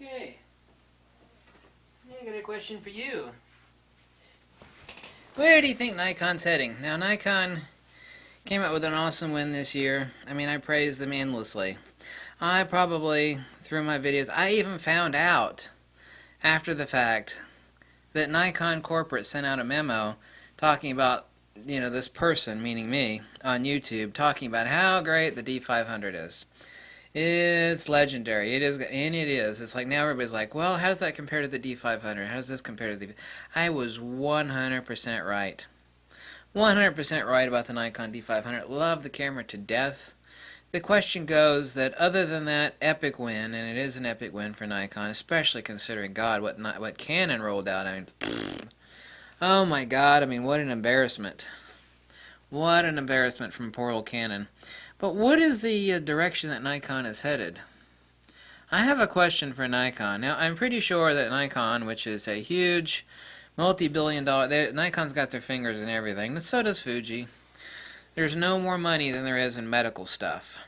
Okay, I got a question for you. Where do you think Nikon's heading? Now, Nikon came out with an awesome win this year. I mean, I praise them endlessly. I probably, through my videos, I even found out after the fact that Nikon corporate sent out a memo talking about, this person, meaning me, on YouTube, talking about how great the D500 is. It's legendary. It is, and it is. It's like now everybody's like, well, how does that compare to the D500? How does this compare to the... I was 100% right. 100% right about the Nikon D500. Love the camera to death. The question goes that other than that epic win, and it is an epic win for Nikon, especially considering, God, what Canon rolled out. I mean, oh my God, I mean, what an embarrassment. What an embarrassment from poor old Canon. But what is the direction that Nikon is headed? I have a question for Nikon. Now, I'm pretty sure that Nikon, which is a huge, multi-billion-dollar... Nikon's got their fingers in everything, and so does Fuji. There's no more money than there is in medical stuff.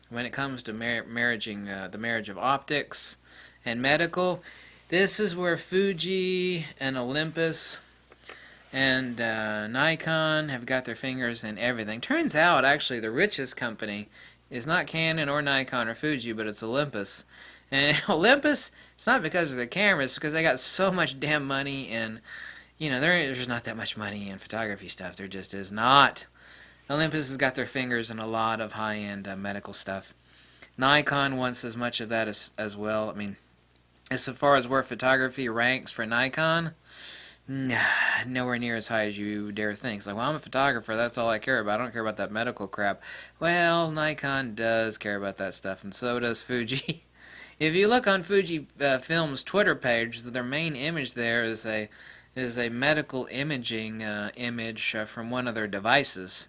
When it comes to the marriage of optics and medical, this is where Fuji and Olympus and Nikon have got their fingers in everything. Turns out, actually, the richest company is not Canon or Nikon or Fuji, but it's Olympus. And Olympus, it's not because of the cameras, it's because they got so much damn money in, there's just not that much money in photography stuff. There just is not. Olympus has got their fingers in a lot of high-end medical stuff. Nikon wants as much of that as well. I mean, as far as where photography ranks for Nikon, nah, nowhere near as high as you dare think. It's like, well, I'm a photographer, that's all I care about. I don't care about that medical crap. Well, Nikon does care about that stuff, and so does Fuji. If you look on Fuji Film's Twitter page, their main image there is a medical imaging image from one of their devices.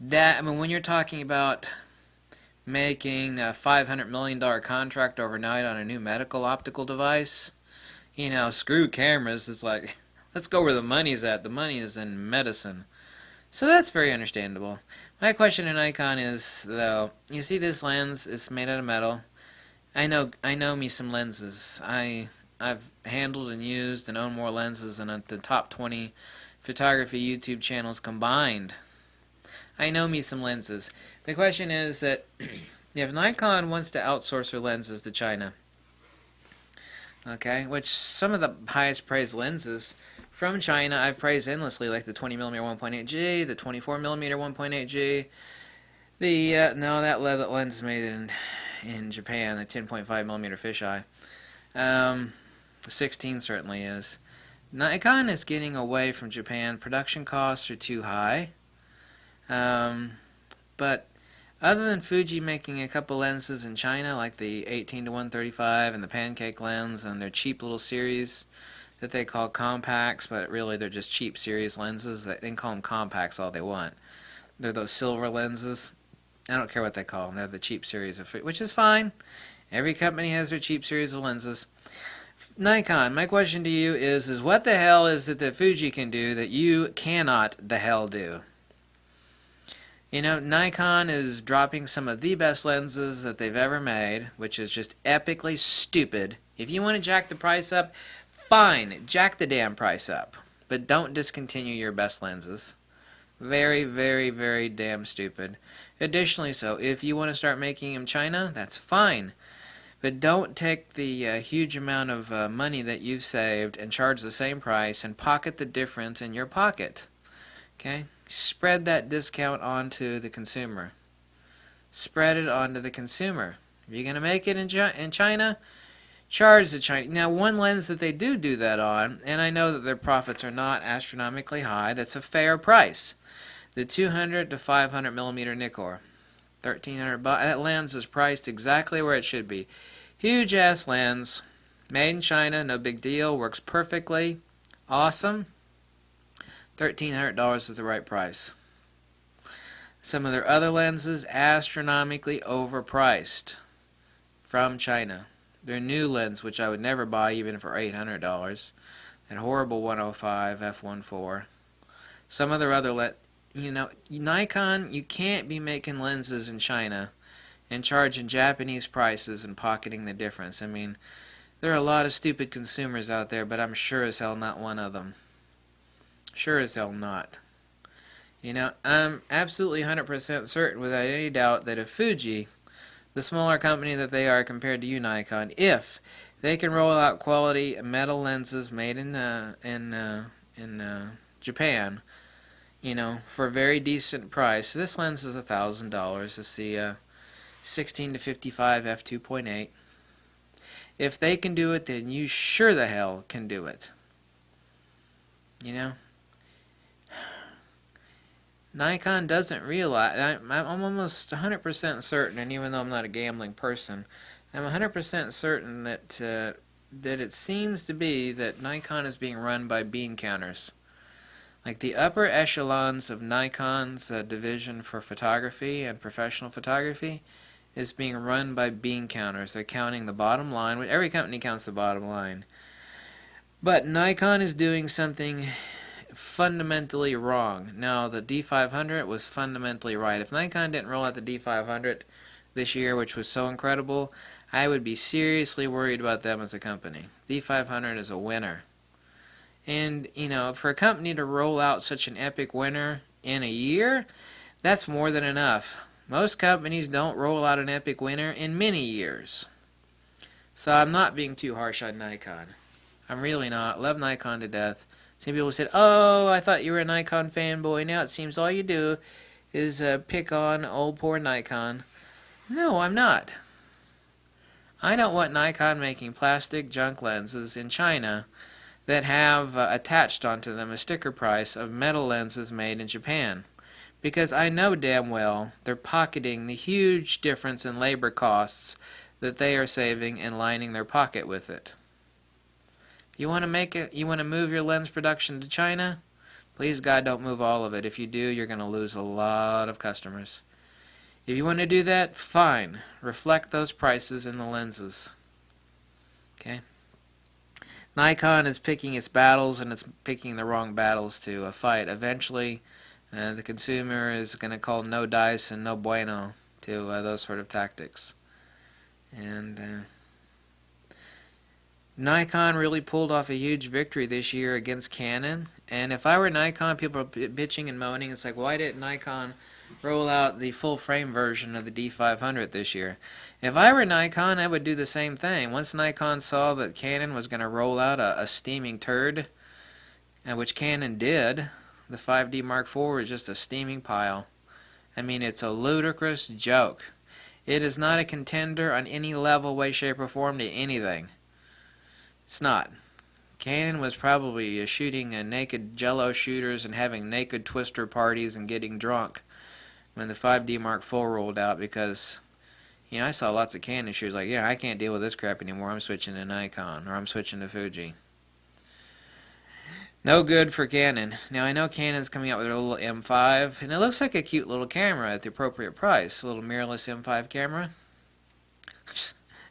When you're talking about making a $500 million contract overnight on a new medical optical device, screw cameras. It's like, let's go where the money's at. The money is in medicine. So that's very understandable. My question to Nikon is, though, you see this lens? It's made out of metal. I know me some lenses. I've handled and used and owned more lenses than the top 20 photography YouTube channels combined. I know me some lenses. The question is that if Nikon wants to outsource their lenses to China, okay, which some of the highest praised lenses from China I've praised endlessly, like the 20mm 1.8G, the 24mm 1.8G, that lens is made in Japan, the 10.5mm fisheye. 16 certainly is. Nikon is getting away from Japan. Production costs are too high. But other than Fuji making a couple lenses in China, like the 18-135 and the pancake lens and their cheap little series that they call compacts, but really they're just cheap series lenses. They can call them compacts all they want. They're those silver lenses. I don't care what they call them. They're the cheap series, which is fine. Every company has their cheap series of lenses. Nikon, my question to you is what the hell is it that Fuji can do that you cannot the hell do? Nikon is dropping some of the best lenses that they've ever made, which is just epically stupid. If you want to jack the price up, fine, jack the damn price up. But don't discontinue your best lenses. Very, very, very damn stupid. Additionally, if you want to start making in China, that's fine. But don't take the huge amount of money that you've saved and charge the same price and pocket the difference in your pocket. Okay? Spread that discount onto the consumer. Spread it onto the consumer. If you're going to make it in China, charge the Chinese. Now, one lens that they do that on, and I know that their profits are not astronomically high, that's a fair price. The 200 to 500 millimeter Nikkor. $1,300. That lens is priced exactly where it should be. Huge ass lens. Made in China, no big deal. Works perfectly. Awesome. $1,300 is the right price. Some of their other lenses, astronomically overpriced from China. Their new lens, which I would never buy even for $800. That horrible 105 f1.4. Some of their other Nikon, you can't be making lenses in China and charging Japanese prices and pocketing the difference. I mean, There are a lot of stupid consumers out there, but I'm sure as hell not one of them. Sure as hell not. You know, I'm absolutely 100% certain without any doubt that if Fuji, the smaller company that they are compared to you, Nikon, if they can roll out quality metal lenses made in Japan, you know, for a very decent price. This lens is $1,000. It's the 16 to 55 f2.8. If they can do it, then you sure the hell can do it. You know? Nikon doesn't realize, I'm almost 100% certain, and even though I'm not a gambling person, I'm 100% certain that that it seems to be that Nikon is being run by bean counters. Like the upper echelons of Nikon's division for photography and professional photography is being run by bean counters. They're counting the bottom line. Every company counts the bottom line. But Nikon is doing something fundamentally wrong. Now, the D500 was fundamentally right. If Nikon didn't roll out the D500 this year, which was so incredible, I would be seriously worried about them as a company. D500 is a winner. And, you know, for a company to roll out such an epic winner in a year, that's more than enough. Most companies don't roll out an epic winner in many years. So I'm not being too harsh on Nikon. I'm really not. Love Nikon to death. Some people said, oh, I thought you were a Nikon fanboy. Now it seems all you do is pick on old poor Nikon. No, I'm not. I don't want Nikon making plastic junk lenses in China that have attached onto them a sticker price of metal lenses made in Japan. Because I know damn well they're pocketing the huge difference in labor costs that they are saving and lining their pocket with it. You want to move your lens production to China? Please God, don't move all of it. If you do, you're going to lose a lot of customers. If you want to do that, fine. Reflect those prices in the lenses. Okay? Nikon is picking its battles, and it's picking the wrong battles to fight. Eventually, the consumer is going to call no dice and no bueno to those sort of tactics. And Nikon really pulled off a huge victory this year against Canon. And if I were Nikon, people are bitching and moaning. It's like, why didn't Nikon roll out the full frame version of the D500 this year? If I were Nikon, I would do the same thing. Once Nikon saw that Canon was going to roll out a steaming turd, which Canon did, the 5D Mark IV was just a steaming pile. I mean, it's a ludicrous joke. It is not a contender on any level, way, shape, or form to anything. It's not. Canon was probably shooting naked jello shooters and having naked twister parties and getting drunk when the 5D Mark IV rolled out, because, you know, I saw lots of Canon shooters like, yeah, I can't deal with this crap anymore. I'm switching to Nikon, or I'm switching to Fuji. No good for Canon. Now, I know Canon's coming out with a little M5, and it looks like a cute little camera at the appropriate price. A little mirrorless M5 camera.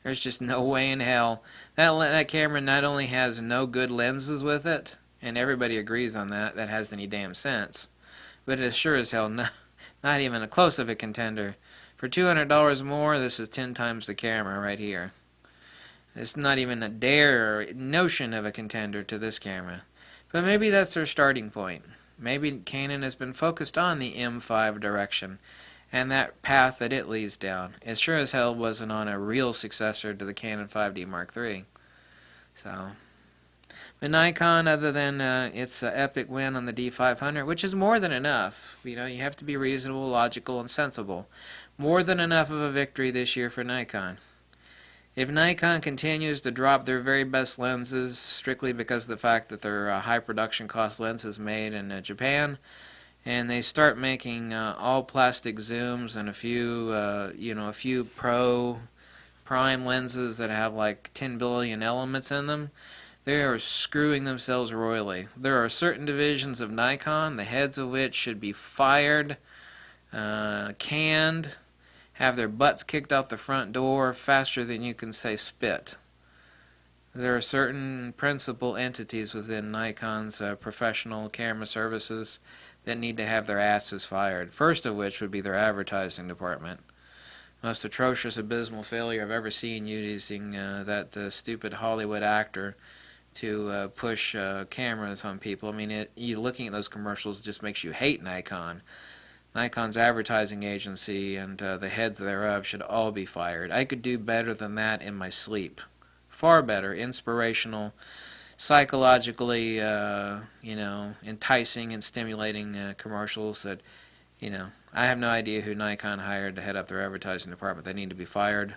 There's just no way in hell. That camera not only has no good lenses with it, and everybody agrees on that, that has any damn sense, but it is sure as hell not even a close of a contender. For $200 more, this is 10 times the camera right here. It's not even a dare or notion of a contender to this camera. But maybe that's their starting point. Maybe Canon has been focused on the M5 direction and that path that it leads down. It sure as hell wasn't on a real successor to the Canon 5D Mark III. So, but Nikon, other than its epic win on the D500, which is more than enough. You know, you have to be reasonable, logical, and sensible. More than enough of a victory this year for Nikon. If Nikon continues to drop their very best lenses strictly because of the fact that they're high production cost lenses made in Japan, and they start making all plastic zooms and a few pro prime lenses that have like 10 billion elements in them, they are screwing themselves royally. There are certain divisions of Nikon, the heads of which should be fired, canned, have their butts kicked out the front door faster than you can say spit. There are certain principal entities within Nikon's professional camera services that need to have their asses fired. First of which would be their advertising department. most atrocious, abysmal failure I've ever seen, using that stupid Hollywood actor to push cameras on people. I mean, you looking at those commercials just makes you hate Nikon. Nikon's advertising agency and the heads thereof should all be fired. I could do better than that in my sleep. Far better, inspirational, psychologically, enticing and stimulating commercials that, I have no idea who Nikon hired to head up their advertising department. They need to be fired.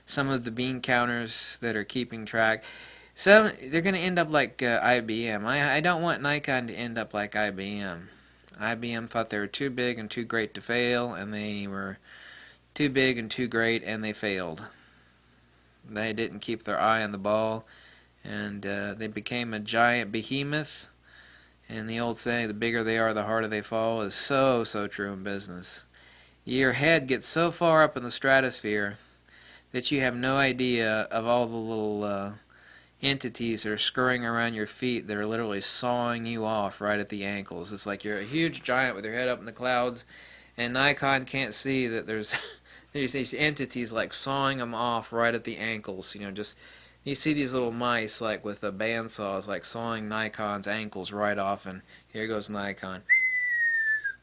Some of the bean counters that are keeping track, they're going to end up like IBM. I don't want Nikon to end up like IBM. IBM thought they were too big and too great to fail, and they were too big and too great, and they failed. They didn't keep their eye on the ball, and they became a giant behemoth. And the old saying, the bigger they are, the harder they fall, is so true in business. Your head gets so far up in the stratosphere that you have no idea of all the little entities that are scurrying around your feet that are literally sawing you off right at the ankles. It's like you're a huge giant with your head up in the clouds, and Nikon can't see that there's these entities like sawing them off right at the ankles. Just you see these little mice like with the bandsaws like sawing Nikon's ankles right off, and here goes Nikon.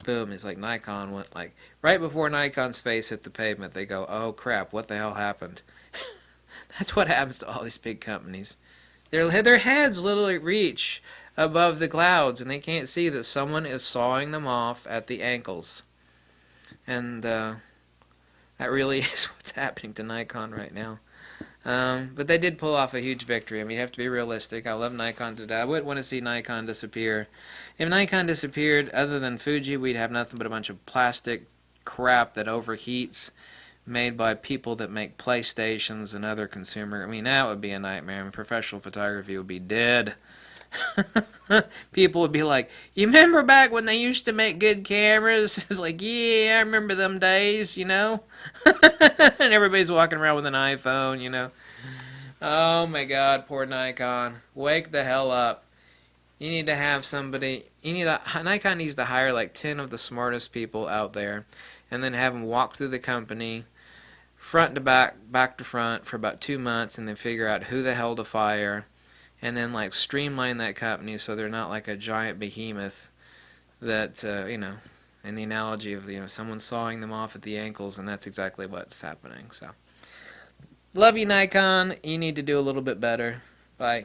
Boom, it's like Nikon went like, right before Nikon's face hit the pavement, they go, oh crap, what the hell happened? That's what happens to all these big companies. Their heads literally reach above the clouds, and they can't see that someone is sawing them off at the ankles. And that really is what's happening to Nikon right now. But they did pull off a huge victory. I mean, you have to be realistic. I love Nikon to death. I wouldn't want to see Nikon disappear. If Nikon disappeared, other than Fuji, we'd have nothing but a bunch of plastic crap that overheats, made by people that make PlayStations and other consumer. I mean, that would be a nightmare. I mean, professional photography would be dead. People would be like, you remember back when they used to make good cameras? It's like, yeah, I remember them days, And everybody's walking around with an iPhone, Oh my God, poor Nikon. Wake the hell up. You need to have somebody, Nikon needs to hire like 10 of the smartest people out there, and then have them walk through the company, front to back, back to front for about 2 months, and then figure out who the hell to fire, and then like streamline that company so they're not like a giant behemoth that, in the analogy of, someone sawing them off at the ankles, and that's exactly what's happening. So, love you, Nikon. You need to do a little bit better. Bye.